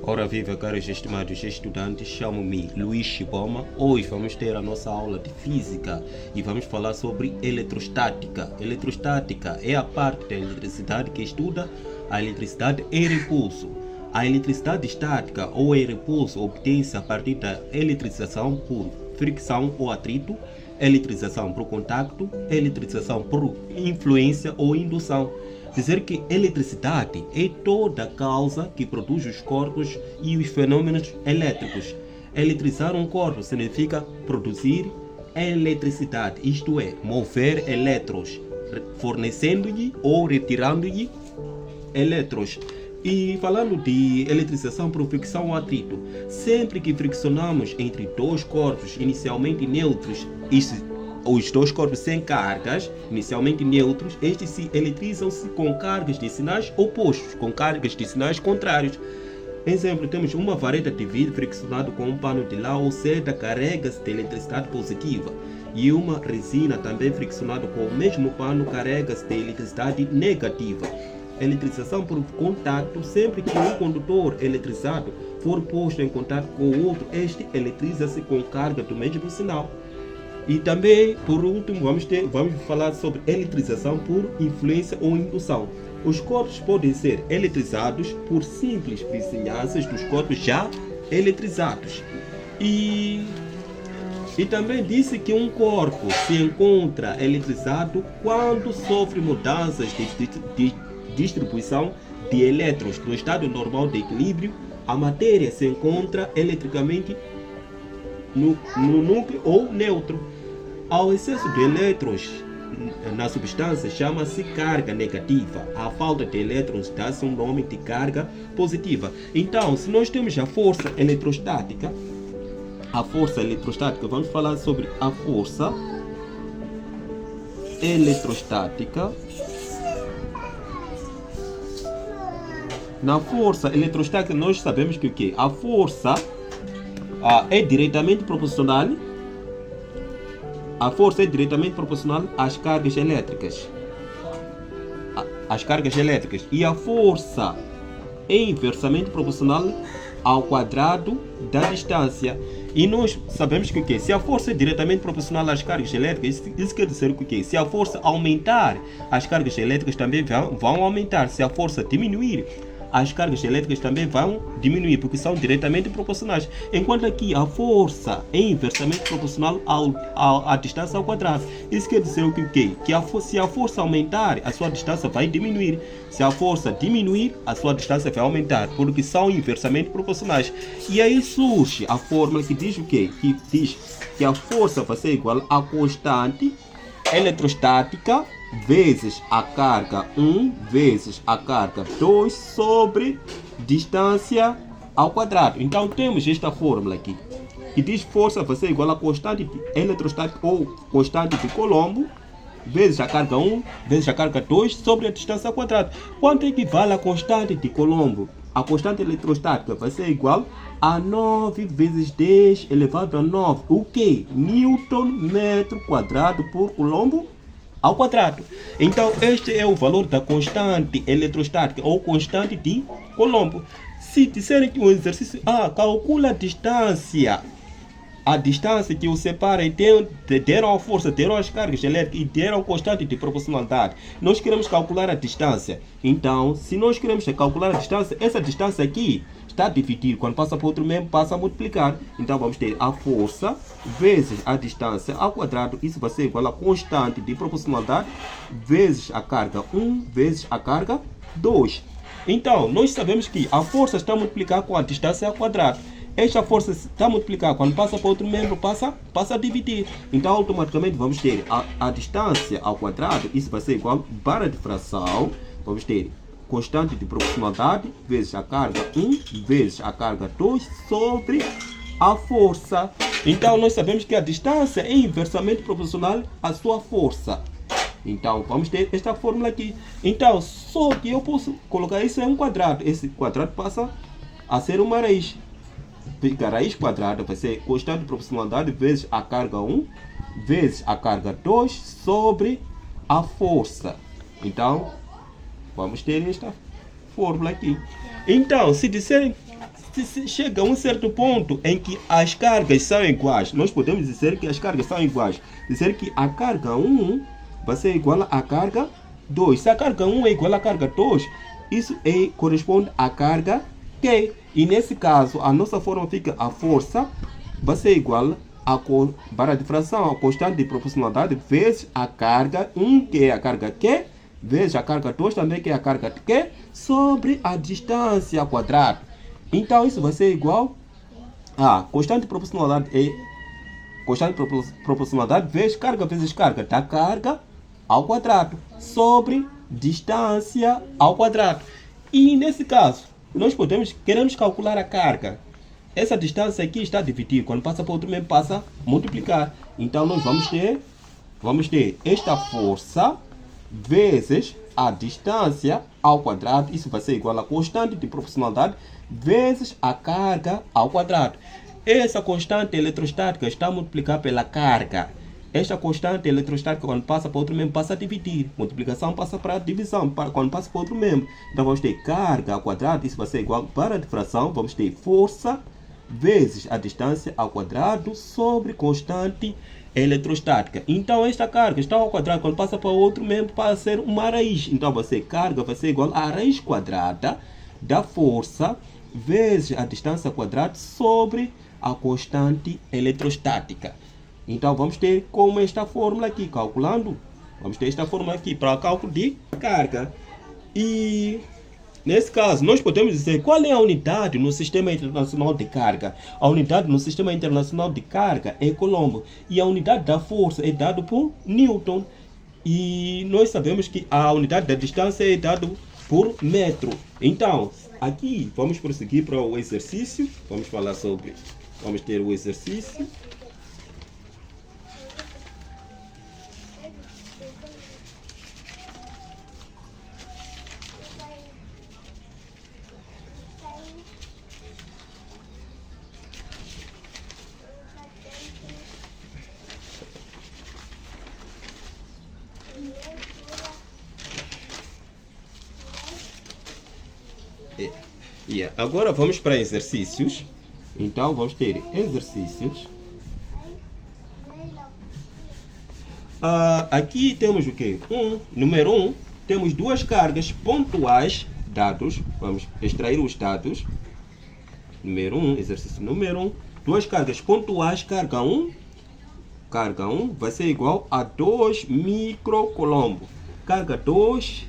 Ora viva, caros estimados estudantes, chamo-me Luís Chiboma. Hoje vamos ter a nossa aula de física e vamos falar sobre eletrostática. Eletrostática é a parte da eletricidade que estuda a eletricidade em repouso. A eletricidade estática ou em repouso obtém-se a partir da eletrização por fricção ou atrito, eletrização por contacto, eletrização por influência ou indução. Dizer que eletricidade é toda a causa que produz os corpos e os fenômenos elétricos. Eletrizar um corpo significa produzir eletricidade, isto é, mover elétrons, fornecendo-lhe ou retirando-lhe elétrons. E falando de eletrização por fricção ou atrito, sempre que friccionamos entre dois corpos inicialmente neutros, os dois corpos sem cargas, inicialmente neutros, estes se eletrizam-se com cargas de sinais opostos, com cargas de sinais contrários. Exemplo, temos uma vareta de vidro friccionado com um pano de lã ou seda, carrega-se de eletricidade positiva. E uma resina também friccionada com o mesmo pano, carrega-se de eletricidade negativa. Eletrização por contato, sempre que um condutor eletrizado for posto em contato com o outro, este eletriza-se com carga do mesmo sinal. E também, por último, vamos falar sobre eletrização por influência ou indução. Os corpos podem ser eletrizados por simples vizinhanças dos corpos já eletrizados. E também disse que um corpo se encontra eletrizado quando sofre mudanças de distribuição de elétrons no estado normal de equilíbrio. A matéria se encontra eletricamente no núcleo ou neutro. Ao excesso de elétrons na substância chama-se carga negativa. A falta de elétrons dá-se um nome de carga positiva. Então, se nós temos a força eletrostática, vamos falar sobre a força eletrostática. Na força eletrostática nós sabemos que o quê? A força é diretamente proporcional. A força é diretamente proporcional às cargas elétricas. E a força é inversamente proporcional ao quadrado da distância. E nós sabemos que o quê? Se a força é diretamente proporcional às cargas elétricas, isso quer dizer que o quê? Se a força aumentar, as cargas elétricas também vão aumentar. Se a força diminuir, as cargas elétricas também vão diminuir, porque são diretamente proporcionais. Enquanto aqui a força é inversamente proporcional à distância ao quadrado. Isso quer dizer o quê? Se a força aumentar, a sua distância vai diminuir. Se a força diminuir, a sua distância vai aumentar, porque são inversamente proporcionais. E aí surge a fórmula que diz o quê? Que diz que a força vai ser igual a constante eletrostática vezes a carga 1 vezes a carga 2 sobre distância ao quadrado. Então temos esta fórmula aqui, que diz força vai ser igual a constante eletrostática ou constante de Colombo vezes a carga 1 vezes a carga 2 sobre a distância ao quadrado. Quanto equivale a constante de Colombo? A constante eletrostática vai ser igual a 9 vezes 10 elevado a 9. O que? Newton metro quadrado por Colombo ao quadrado. Então este é o valor da constante eletrostática ou constante de Colombo. Se disserem que um exercício calcula a distância que o separa e deram a força, deram as cargas elétricas e deram constante de proporcionalidade, nós queremos calcular a distância. Então, se nós queremos calcular a distância, essa distância aqui está a dividir, quando passa para outro membro passa a multiplicar. Então vamos ter a força vezes a distância ao quadrado. Isso vai ser igual a constante de proporcionalidade vezes a carga 1 vezes a carga 2. Então nós sabemos que a força está a multiplicar com a distância ao quadrado. Esta força está a multiplicar, quando passa para outro membro passa a dividir. Então automaticamente vamos ter a distância ao quadrado. Isso vai ser igual, barra de fração, vamos ter constante de proporcionalidade vezes a carga 1 vezes a carga 2 sobre a força. Então nós sabemos que a distância é inversamente proporcional à sua força. Então vamos ter esta fórmula aqui. Então só que eu posso colocar isso em um quadrado. Esse quadrado passa a ser uma raiz. A raiz quadrada vai ser constante de proporcionalidade vezes a carga 1 vezes a carga 2 sobre a força. Então vamos ter esta fórmula aqui. Então, se disserem, se chega a um certo ponto em que as cargas são iguais, nós podemos dizer que as cargas são iguais. Dizer que a carga 1 vai ser igual à carga 2. Se a carga 1 é igual à carga 2, isso corresponde à carga Q. E nesse caso, a nossa forma fica a força vai ser igual para a difração, a constante de proporcionalidade vezes a carga 1, que é a carga Q, vezes a carga 2 também, que é a carga Q, sobre a distância ao quadrado. Então isso vai ser igual a constante de proporcionalidade vezes carga da carga ao quadrado sobre distância ao quadrado. E nesse caso, nós queremos calcular a carga. Essa distância aqui está dividida. Quando passa para outro membro, passa a multiplicar. Então nós vamos ter esta força vezes a distância ao quadrado. Isso vai ser igual a constante de proporcionalidade vezes a carga ao quadrado. Essa constante eletrostática está a multiplicar pela carga. Esta constante eletrostática, quando passa para outro membro, passa a dividir. Multiplicação passa para a divisão, quando passa para outro membro. Então vamos ter carga ao quadrado. Isso vai ser igual, para a difração, vamos ter força vezes a distância ao quadrado sobre constante eletrostática. Então esta carga está ao quadrado, quando passa para outro membro, passa a ser uma raiz. Então carga vai ser igual a raiz quadrada da força vezes a distância ao quadrado sobre a constante eletrostática. Então vamos ter como esta fórmula aqui, calculando, vamos ter esta fórmula aqui para cálculo de carga. E nesse caso, nós podemos dizer qual é a unidade no Sistema Internacional de Carga. A unidade no Sistema Internacional de Carga é Coulomb. E a unidade da força é dada por Newton. E nós sabemos que a unidade da distância é dada por metro. Então, aqui vamos prosseguir para o exercício. Vamos ter o exercício. Agora vamos para exercícios. Então vamos ter exercícios. Aqui temos o que? Número 1, temos duas cargas pontuais dados. Vamos extrair os dados. Número 1, exercício número 1. Duas cargas pontuais, carga 1 vai ser igual a 2 microcoulomb. Carga 2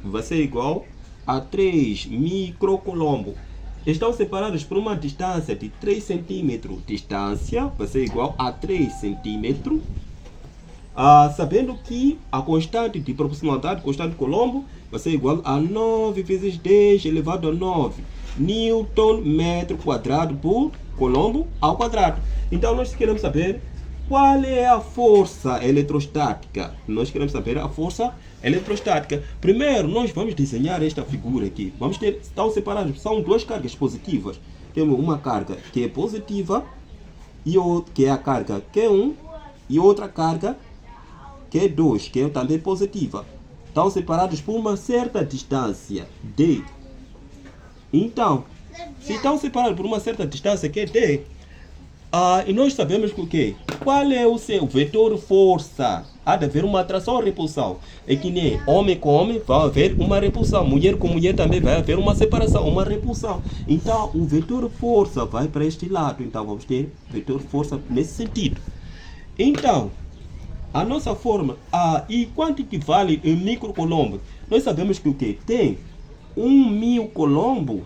vai ser igual a 3 microcoulomb. Estão separados por uma distância de 3 cm. Distância vai ser igual a 3 cm. Sabendo que a constante de proporcionalidade, constante de Coulomb, vai ser igual a 9 vezes 10 elevado a 9 Newton metro quadrado por Coulomb ao quadrado. Então nós queremos saber qual é a força eletrostática. Nós queremos saber a força eletrostática. Primeiro, nós vamos desenhar esta figura aqui. Estão separados, são duas cargas positivas. Temos uma carga que é positiva, que é a carga Q1, e outra carga Q2, que é também positiva. Estão separados por uma certa distância, D. Então, se estão separados por uma certa distância, que é D, e nós sabemos que o quê? Qual é o seu vetor força? Há de haver uma atração ou repulsão. É que nem homem com homem vai haver uma repulsão. Mulher com mulher também vai haver uma separação, uma repulsão. Então o vetor força vai para este lado. Então vamos ter vetor força nesse sentido. Então, a nossa forma, e quanto equivale em microcoulomb? Nós sabemos que o quê? Tem 1.000 coulomb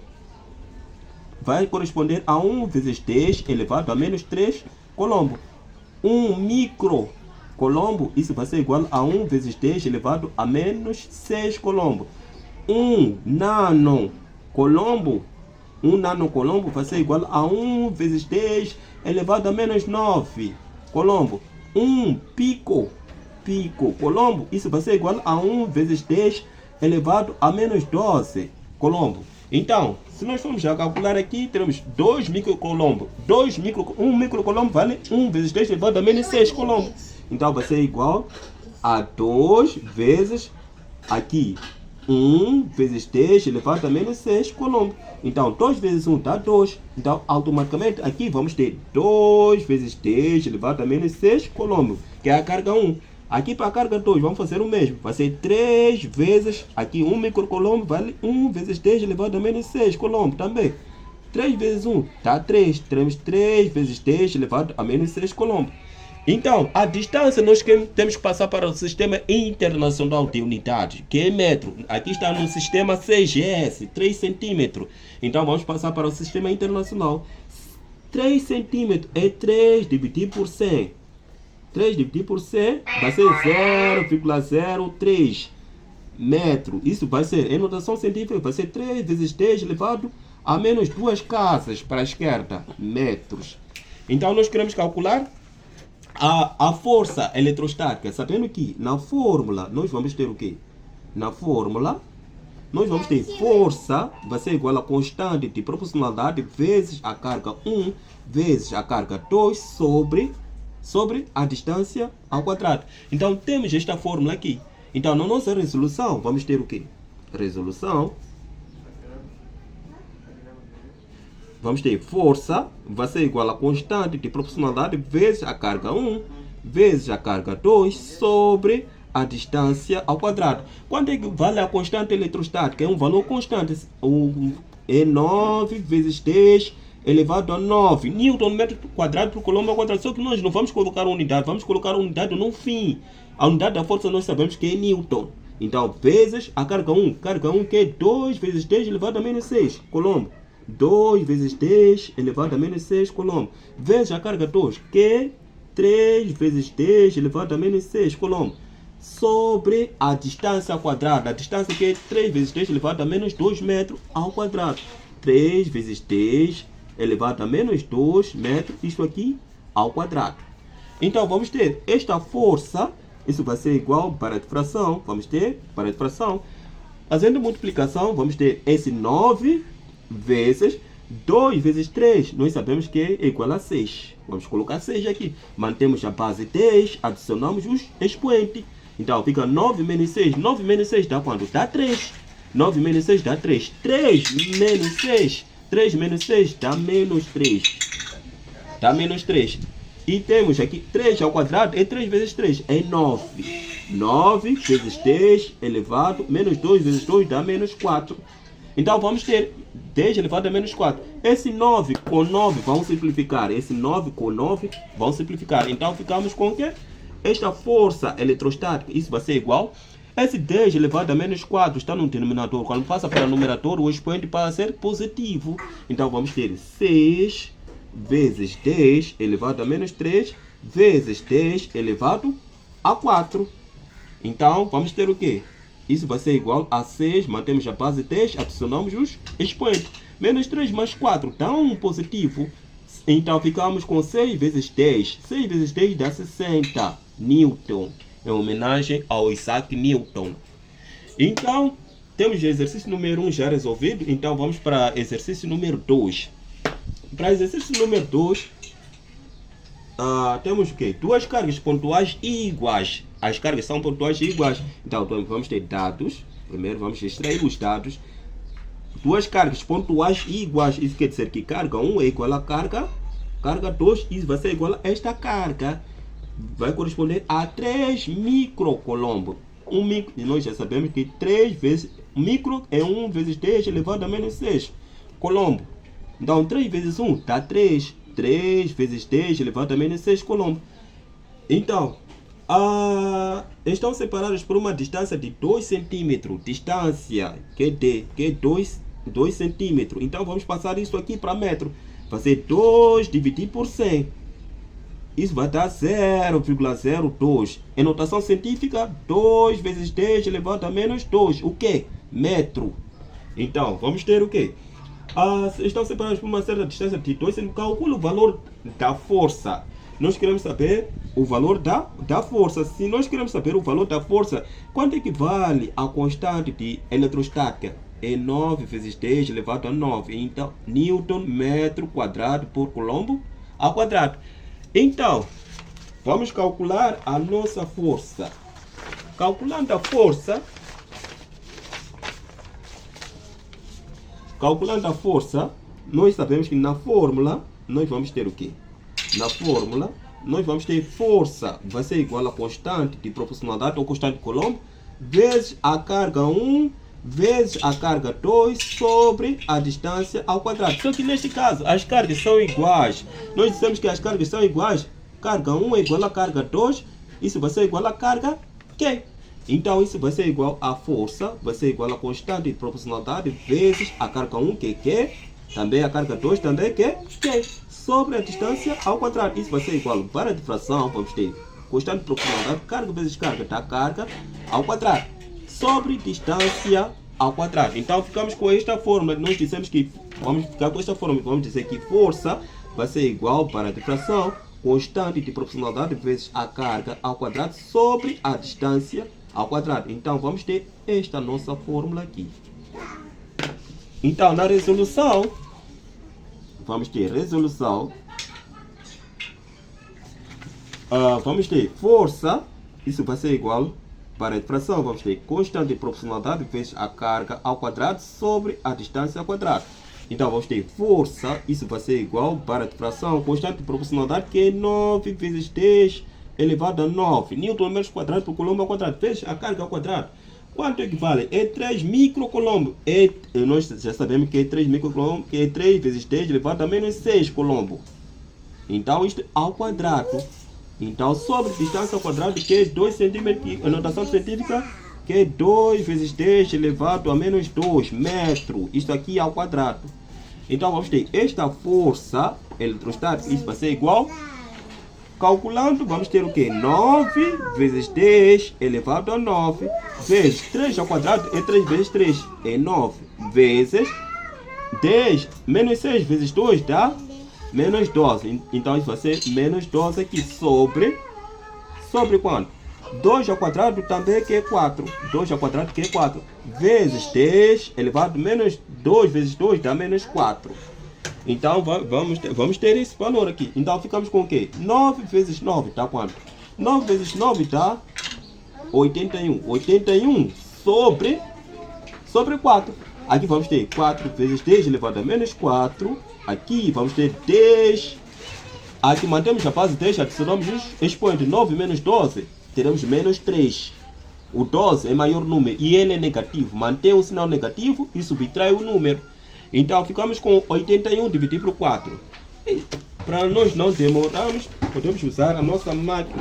vai corresponder a 1 vezes 10 elevado a menos 3 coulomb. 1 microcoulomb, isso vai ser igual a 1 vezes 10 elevado a menos 6 coulomb. 1 nanocoulomb vai ser igual a 1 vezes 10 elevado a menos 9 coulomb. 1 picocoulomb, isso vai ser igual a 1 vezes 10 elevado a menos 12 coulomb. Então, se nós formos já calcular aqui, teremos 2 microcoulomb. 1 microcoulomb vale 1 vezes 10 elevado a menos 6 coulomb. Então vai ser igual a 2 vezes aqui 1 vezes 10 elevado a menos 6 coulomb. Então, 2 vezes 1 dá 2. Então, automaticamente, aqui vamos ter 2 vezes 10 elevado a menos 6 coulomb, que é a carga 1. Aqui para a carga 2, vamos fazer o mesmo. Vai ser 3 vezes, aqui 1 microcoulomb vale 1 vezes 10 elevado a menos 6 coulomb também. 3 vezes 1 dá 3. Teremos 3 vezes 10 elevado a menos 6 coulomb. Então, a distância nós temos que passar para o Sistema Internacional de Unidades, que é metro. Aqui está no sistema CGS, 3 centímetros. Então, vamos passar para o Sistema Internacional. 3 centímetros é 3 dividido por 100. 3 dividido por 100 vai ser 0,03 metro. Isso vai ser, em notação científica, vai ser 3 vezes 10 elevado a menos 2 casas para a esquerda, metros. Então, nós queremos calcular a força eletrostática, sabendo que na fórmula nós vamos ter o quê? Na fórmula nós vamos ter força vai ser igual a constante de proporcionalidade vezes a carga 1 vezes a carga 2 sobre a distância ao quadrado. Então temos esta fórmula aqui. Então na nossa resolução vamos ter o quê? Resolução. Vamos ter força, vai ser igual a constante de proporcionalidade vezes a carga 1, vezes a carga 2, sobre a distância ao quadrado. Quanto é que vale a constante eletrostática? É um valor constante. É 9 vezes 10 elevado a 9 Newton metro quadrado por coulomb ao quadrado. Só que nós não vamos colocar unidade, vamos colocar a unidade no fim. A unidade da força nós sabemos que é Newton. Então, vezes a carga 1. Carga 1 que é 2 vezes 10 elevado a menos 6 coulomb. 2 vezes 10 elevado a menos 6 coulomb. Vezes a carga 2, que é 3 vezes 10 elevado a menos 6 coulomb. Sobre a distância ao quadrado. A distância que é 3 vezes 10 elevado a menos 2 metros ao quadrado. 3 vezes 10 elevado a menos 2 metros, isto aqui, ao quadrado. Então, vamos ter esta força. Isso vai ser igual para a fração. Vamos ter para a fração. Fazendo multiplicação, vamos ter esse 9 vezes 2 vezes 3, nós sabemos que é igual a 6. Vamos colocar 6 aqui. Mantemos a base 10, adicionamos os expoentes. Então fica 9 menos 6. 9 menos 6 dá quanto? Dá 3. 9 menos 6 dá 3. 3 menos 6. 3 menos 6 dá menos 3. Dá menos 3. E temos aqui 3 ao quadrado, é 3 vezes 3, é 9. 9 vezes 10 elevado, menos 2 vezes 2 dá menos 4. Então vamos ter 10 elevado a menos 4. Esse 9 com 9 vão simplificar. Esse 9 com 9 vão simplificar. Então ficamos com o quê? Esta força eletrostática, isso vai ser igual. Esse 10 elevado a menos 4 está no denominador. Quando passa para o numerador, o expoente passa a ser positivo. Então vamos ter 6 vezes 10 elevado a menos 3 vezes 10 elevado a 4. Então vamos ter o quê? Isso vai ser igual a 6, mantemos a base 10, adicionamos os expoentes. Menos 3 mais 4 dá um positivo. Então ficamos com 6 vezes 10. 6 vezes 10 dá 60 Newton. Em homenagem ao Isaac Newton. Então, temos o exercício número 1 já resolvido. Então vamos para exercício número 2. Para exercício número 2, temos o quê? Duas cargas pontuais iguais. As cargas são pontuais e iguais. Então vamos ter dados. Primeiro vamos extrair os dados. Duas cargas pontuais e iguais. Isso quer dizer que carga 1 é igual a carga 2. Isso vai ser igual a esta carga. Vai corresponder a 3 microcoulomb. Nós já sabemos que 3 vezes micro é 1 vezes 10 elevado a menos 6 coulomb. Então 3 vezes 1 dá 3. 3 vezes 10 elevado a menos 6 coulomb. Então, estão separados por uma distância de 2 centímetros. Distância que é 2 centímetros. Então vamos passar isso aqui para metro. Vai ser 2 dividido por 100. Isso vai dar 0,02. Em notação científica, 2 vezes 10 elevado a menos 2. O que? Metro. Então, vamos ter o que? Estão separados por uma certa distância de 2 centímetros. Calcula o valor da força. Nós queremos saber o valor da força. Se nós queremos saber o valor da força, quanto equivale a constante de eletrostática? É 9 vezes 10 elevado a 9. Então, Newton metro quadrado por coulomb ao quadrado. Então, vamos calcular a nossa força. Calculando a força, calculando a força, nós sabemos que na fórmula, nós vamos ter o quê? Na fórmula, nós vamos ter força vai ser igual a constante de proporcionalidade ou constante de Coulomb vezes a carga 1 vezes a carga 2 sobre a distância ao quadrado. Só que neste caso as cargas são iguais. Nós dissemos que as cargas são iguais. Carga 1 é igual a carga 2. Isso vai ser igual a carga Q. Então isso vai ser igual a força, vai ser igual a constante de proporcionalidade vezes a carga 1 que é Q, também a carga 2 também que é Q, sobre a distância ao quadrado. Isso vai ser igual para a difração, vamos ter constante de proporcionalidade, carga vezes carga da carga ao quadrado, sobre distância ao quadrado. Então ficamos com esta fórmula, nós dissemos que vamos ficar com esta fórmula, vamos dizer que força vai ser igual para a difração, constante de proporcionalidade vezes a carga ao quadrado sobre a distância ao quadrado. Então vamos ter esta nossa fórmula aqui. Então na resolução, vamos ter resolução, vamos ter força, isso vai ser igual para a difração, vamos ter constante de proporcionalidade vezes a carga ao quadrado sobre a distância ao quadrado. Então vamos ter força, isso vai ser igual para a difração, constante de proporcionalidade que é 9 vezes 10 elevado a 9 Newton metros quadrados por Coulomb ao quadrado, vezes a carga ao quadrado. Quanto equivale? É 3 microcoulomb. Nós já sabemos que é 3 microcoulomb, que é 3 vezes 10 elevado a menos 6 coulomb. Então isto ao quadrado. Então sobre distância ao quadrado que é 2 cm, a notação científica que é 2 vezes 10 elevado a menos 2 metros. Isto aqui ao quadrado. Então vamos ter esta força eletrostática, isso vai ser igual. Calculando, vamos ter o que? 9 vezes 10 elevado a 9 vezes 3 ao quadrado é 3 vezes 3 é 9 vezes 10 menos 6 vezes 2 dá menos 12. Então isso vai ser menos 12 aqui sobre quanto? 2 ao quadrado também que é 4. 2 ao quadrado que é 4 vezes 10 elevado a menos 2 vezes 2 dá menos 4. Então vamos ter esse valor aqui. Então ficamos com o quê? 9 vezes 9 dá quanto? 9 vezes 9 dá 81. 81 sobre 4. Aqui vamos ter 4 vezes 10 elevado a menos 4. Aqui vamos ter 10. Aqui mantemos a base 10, adicionamos os expoentes 9 menos 12. Teremos menos 3. O 12 é maior número e ele é negativo. Mantém o sinal negativo e subtrai o número. Então ficamos com 81 dividido por 4. Para nós não demorarmos, podemos usar a nossa máquina.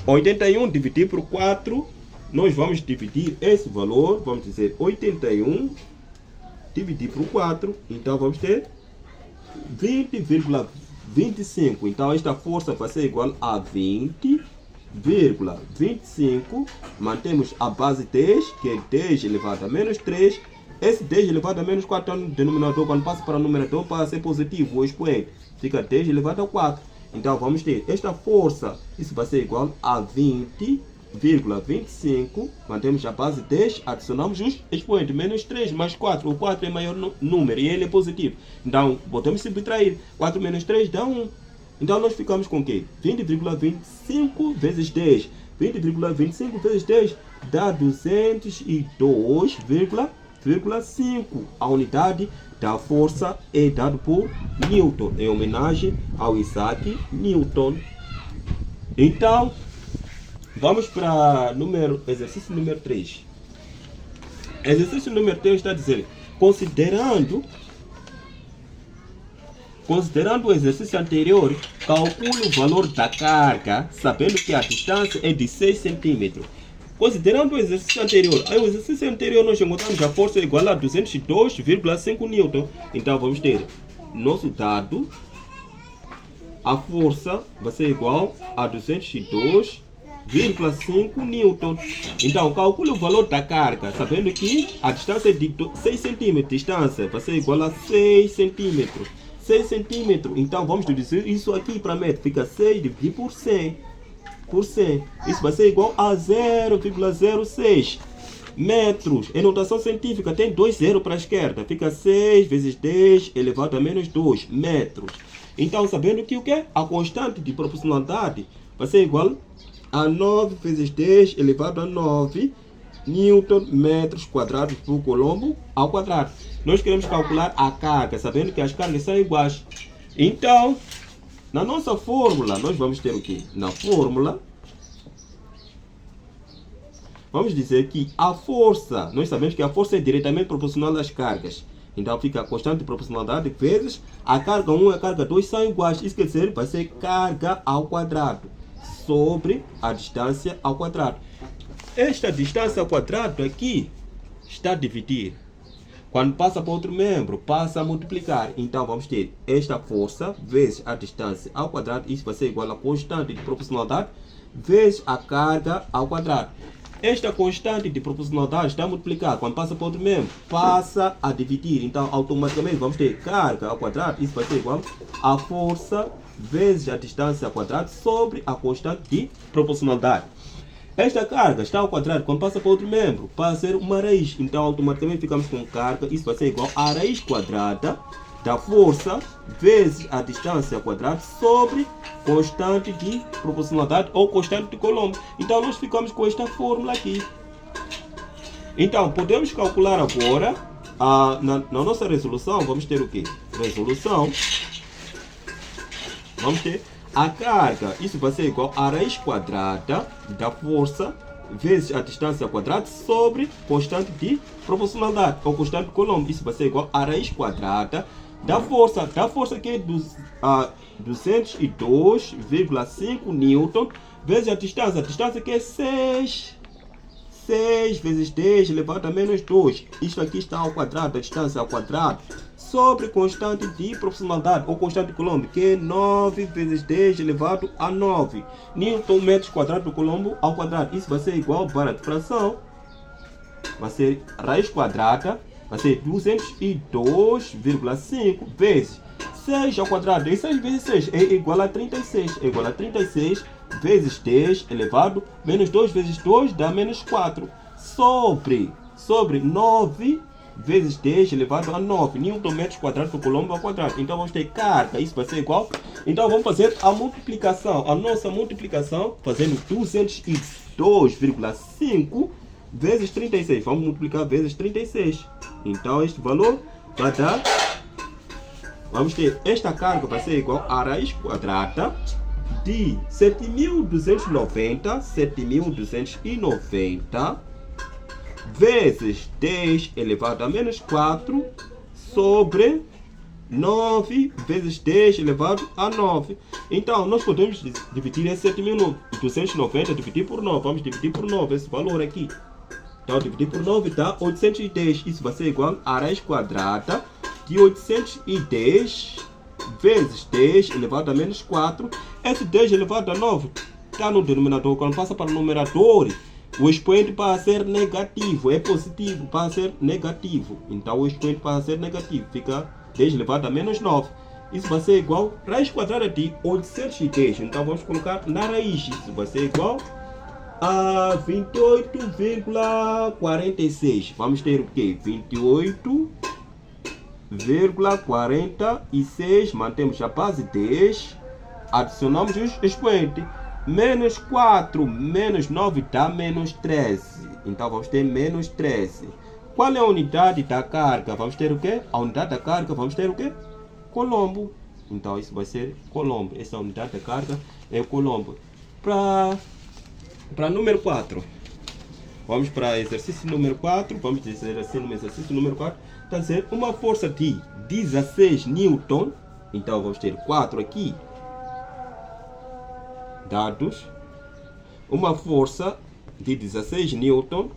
81 dividido por 4, nós vamos dividir esse valor, vamos dizer 81 dividido por 4, então vamos ter 20,25. Então esta força vai ser igual a 20,25. Mantemos a base 10, que é 10 elevado a menos 3. Esse 10 elevado a menos 4 no denominador, quando passa para o numerador, passa a ser positivo, o expoente. Fica 10 elevado a 4. Então vamos ter esta força, isso vai ser igual a 20,25. Mantemos a base 10, adicionamos os expoentes, menos 3 mais 4. O 4 é maior número e ele é positivo. Então podemos subtrair. 4 menos 3 dá 1. Então nós ficamos com o quê? 20,25 vezes 10. 20,25 vezes 10 dá 202,5. A unidade da força é dada por Newton, em homenagem ao Isaac Newton. Então, vamos para exercício número 3. Exercício número 3 está dizendo, considerando o exercício anterior, calcule o valor da carga, sabendo que a distância é de 6 cm. Considerando o exercício anterior, nós encontramos a força igual a 202,5 Newton. Então vamos ter nosso dado, a força vai ser igual a 202,5 Newton. Então calcule o valor da carga, sabendo que a distância é de 6 cm. Distância vai ser igual a 6 cm. 6 cm. Então vamos dividir isso aqui para metro. Fica 6 dividido por 100. Isso vai ser igual a 0,06 metros. Em notação científica tem 2 zeros para a esquerda. Fica 6 vezes 10 elevado a menos 2 metros. Então sabendo que o que? A constante de proporcionalidade vai ser igual a 9 vezes 10 elevado a 9 Newton metros quadrados por Coulomb ao quadrado. Nós queremos calcular a carga, sabendo que as cargas são iguais. Então, na nossa fórmula, nós vamos ter o quê? Na fórmula, vamos dizer que a força, nós sabemos que a força é diretamente proporcional às cargas. Então fica a constante de proporcionalidade vezes a carga 1 e a carga 2 são iguais. Isso quer dizer, vai ser carga ao quadrado sobre a distância ao quadrado. Esta distância ao quadrado aqui está a dividir. Quando passa para outro membro, passa a multiplicar. Então vamos ter esta força vezes a distância ao quadrado. Isso vai ser igual a constante de proporcionalidade vezes a carga ao quadrado. Esta constante de proporcionalidade está a multiplicar. Quando passa para outro membro, passa a dividir. Então automaticamente vamos ter carga ao quadrado. Isso vai ser igual a força vezes a distância ao quadrado sobre a constante de proporcionalidade. Esta carga está ao quadrado, quando passa para outro membro, passa a ser uma raiz. Então automaticamente ficamos com carga, isso vai ser igual a raiz quadrada da força vezes a distância ao quadrado sobre constante de proporcionalidade ou constante de Coulomb. Então nós ficamos com esta fórmula aqui. Então podemos calcular agora, na nossa resolução, vamos ter o quê? Resolução, vamos ter a carga, isso vai ser igual a raiz quadrada da força vezes a distância ao quadrado sobre constante de proporcionalidade ou constante de Coulomb. Isso vai ser igual a raiz quadrada da força que é 202,5 Newton vezes a distância que é 6 vezes 10 elevado a menos 2. Isto aqui está ao quadrado, a distância ao quadrado, sobre constante de proporcionalidade ou constante de Coulomb, que é 9 vezes 10 elevado a 9 Newton metros quadrados do Coulomb ao quadrado. Isso vai ser igual para a fração, vai ser raiz quadrada, vai ser 202,5 vezes 6 ao quadrado. E 6 vezes 6 é igual a 36. É igual a 36 vezes 10 elevado menos 2 vezes 2 dá menos 4 sobre 9 vezes 10 elevado a 9 Newton metros quadrados por Coulomb ao quadrado. Então vamos ter carga, isso vai ser igual. Então vamos fazer a multiplicação, a nossa multiplicação, fazendo 202,5 vezes 36. Vamos multiplicar vezes 36. Então este valor vai dar, vamos ter esta carga vai ser igual a raiz quadrada de 7.290 vezes 10 elevado a menos 4 sobre 9 vezes 10 elevado a 9. Então nós podemos dividir esse 7.290 dividir por 9. Vamos dividir por 9 esse valor aqui. Então dividir por 9 dá 810. Isso vai ser igual a raiz quadrada de 810 vezes 10 elevado a menos 4. Esse 10 elevado a 9 está no denominador. Quando passa para o numerador, o expoente para ser negativo é positivo para ser negativo. Então o expoente para ser negativo fica 10 elevado a menos 9. Isso vai ser igual a raiz quadrada de 810. Então vamos colocar na raiz. Isso vai ser igual a 28,46. Vamos ter o que? 28,46. Mantemos a base 10. Adicionamos os expoentes. Menos 4 menos 9 dá menos 13. Então vamos ter menos 13. Qual é a unidade da carga? Vamos ter o quê? A unidade da carga vamos ter o quê? Coulomb. Então isso vai ser Coulomb. Essa unidade da carga é Coulomb. Para número 4. Vamos para exercício número 4. Vamos dizer assim no exercício número 4. Está a dizer uma força de 16 Newton. Então vamos ter 4 aqui. Dados, uma força de 16 Newton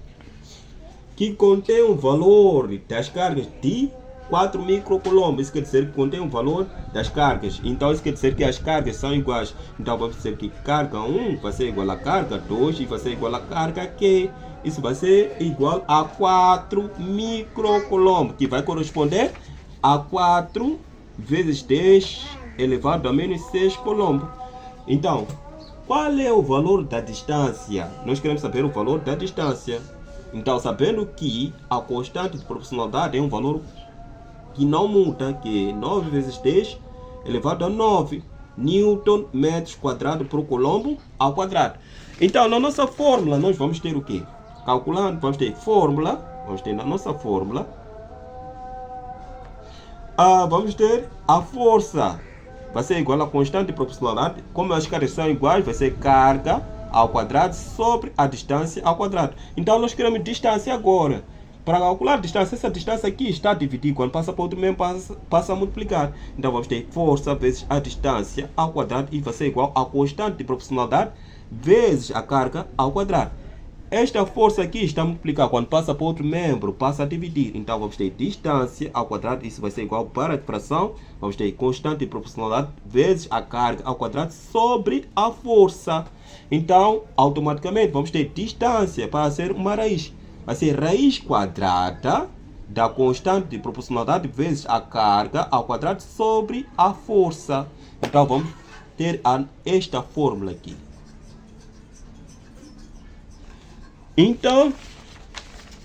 que contém um valor das cargas de 4 microcoulomb. Isso quer dizer que contém um valor das cargas. Então isso quer dizer que as cargas são iguais. Então vamos dizer que carga 1 vai ser igual a carga 2 e vai ser igual a carga Q. Isso vai ser igual a 4 microcoulomb, que vai corresponder a 4 vezes 10 elevado a menos 6 Coulomb. Então, qual é o valor da distância? Nós queremos saber o valor da distância. Então, sabendo que a constante de proporcionalidade é um valor que não muda, que é 9 vezes 10 elevado a 9 Newton metros quadrados por Coulomb ao quadrado. Então, na nossa fórmula, nós vamos ter o quê? Calculando, vamos ter fórmula, vamos ter na nossa fórmula, vamos ter a força, vai ser igual a constante de proporcionalidade, como as cargas são iguais, vai ser carga ao quadrado sobre a distância ao quadrado. Então nós queremos distância agora. Para calcular a distância, essa distância aqui está a dividir, quando passa para outro membro passa a multiplicar. Então vamos ter força vezes a distância ao quadrado e vai ser igual a constante de proporcionalidade vezes a carga ao quadrado. Esta força aqui está a multiplicar, quando passa para outro membro passa a dividir. Então vamos ter distância ao quadrado, isso vai ser igual para a fração, vamos ter constante de proporcionalidade vezes a carga ao quadrado sobre a força. Então automaticamente vamos ter distância para ser uma raiz. Vai ser raiz quadrada da constante de proporcionalidade vezes a carga ao quadrado sobre a força. Então vamos ter esta fórmula aqui. Então,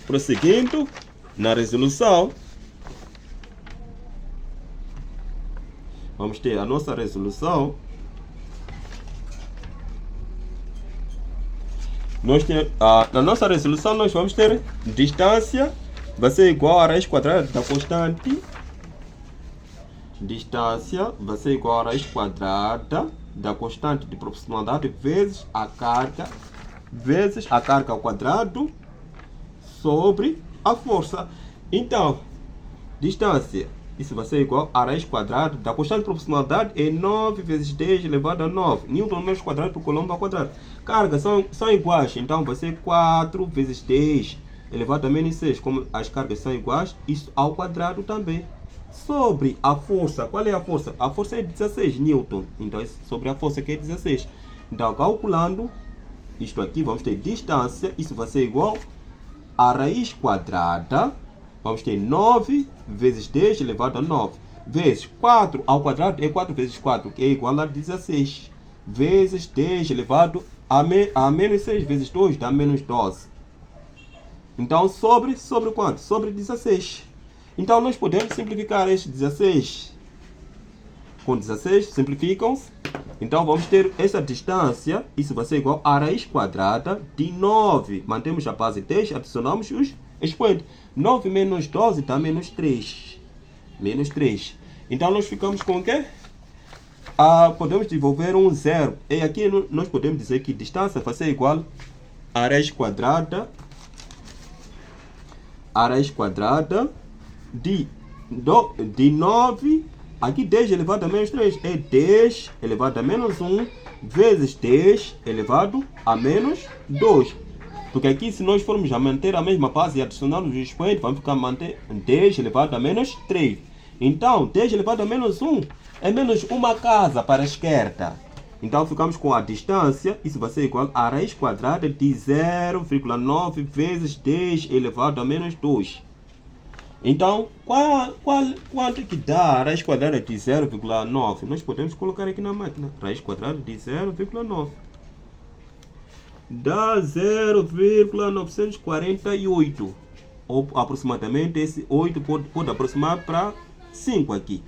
prosseguindo na resolução, vamos ter a nossa resolução. Na nossa resolução nós vamos ter distância vai ser igual a raiz quadrada da constante. Distância vai ser igual a raiz quadrada da constante de proporcionalidade vezes a carga ao quadrado sobre a força. Então, distância, isso vai ser igual a raiz quadrada da constante de proporcionalidade é 9 vezes 10 elevado a 9. Newton metro quadrado por Coulomb ao quadrado. Cargas são iguais, então vai ser 4 vezes 10 elevado a menos 6. Como as cargas são iguais, isso ao quadrado também. Sobre a força, qual é a força? A força é 16 Newton. Então, sobre a força que é 16. Então, calculando isto aqui, vamos ter distância, isso vai ser igual a raiz quadrada, vamos ter 9 vezes 10 elevado a 9, vezes 4 ao quadrado, é 4 vezes 4, que é igual a 16, vezes 10 elevado a menos 6, vezes 2 dá menos 12. Então, sobre quanto? Sobre 16. Então, nós podemos simplificar este 16. Com 16, simplificam-se. Então, vamos ter essa distância, isso vai ser igual a raiz quadrada de 9. Mantemos a base 10, adicionamos os expoentes. 9 menos 12 dá menos 3. Menos 3. Então, nós ficamos com o quê? Podemos desenvolver um zero. E aqui nós podemos dizer que distância vai ser igual a raiz quadrada de 9. Aqui 10 elevado a menos 3 é 10 elevado a menos 1 vezes 10 elevado a menos 2. Porque aqui, se nós formos a manter a mesma base e adicionar os expoentes, vamos ficar manter 10 elevado a menos 3. Então, 10 elevado a menos 1 é menos uma casa para a esquerda. Então, ficamos com a distância, isso vai ser igual a raiz quadrada de 0,9 vezes 10 elevado a menos 2. Então, quanto que dá a raiz quadrada de 0,9? Nós podemos colocar aqui na máquina. Raiz quadrada de 0,9. Dá 0,948. Ou aproximadamente, esse 8 pode aproximar para 5 aqui.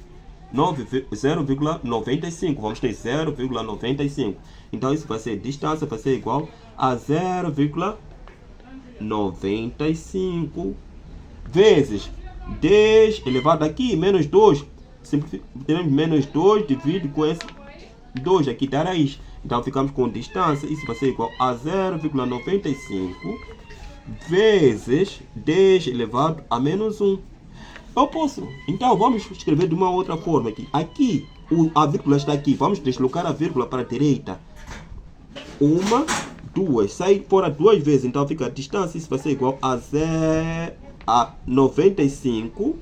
0,95. Vamos ter 0,95. Então, isso vai ser distância, vai ser igual a 0,95 vezes 10 elevado aqui, menos 2, teremos menos 2, divide com esse 2 aqui da raiz. Então ficamos com distância, isso vai ser igual a 0,95 vezes 10 elevado a menos 1. Eu posso, então vamos escrever de uma outra forma aqui. Aqui, a vírgula está aqui, vamos deslocar a vírgula para a direita. 1, 2, sai fora 2 vezes, então fica a distância, isso vai ser igual a 95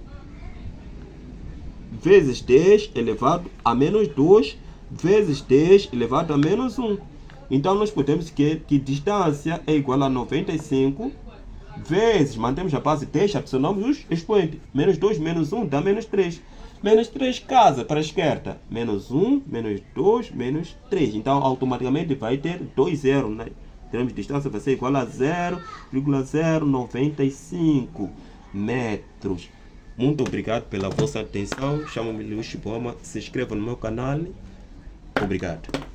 vezes 10 elevado a menos 2 vezes 10 elevado a menos 1. Então, nós podemos que distância é igual a 95 vezes, mantemos a base 10, adicionamos os expoentes. Menos 2 menos 1 dá menos 3. Menos 3 casa para a esquerda. Menos 1, menos 2, menos 3. Então, automaticamente vai ter 2 zeros, né? Teremos distância vai ser igual a 0,095 metros. Muito obrigado pela vossa atenção. Chamo-me Luís Boma. Se inscreva no meu canal. Obrigado.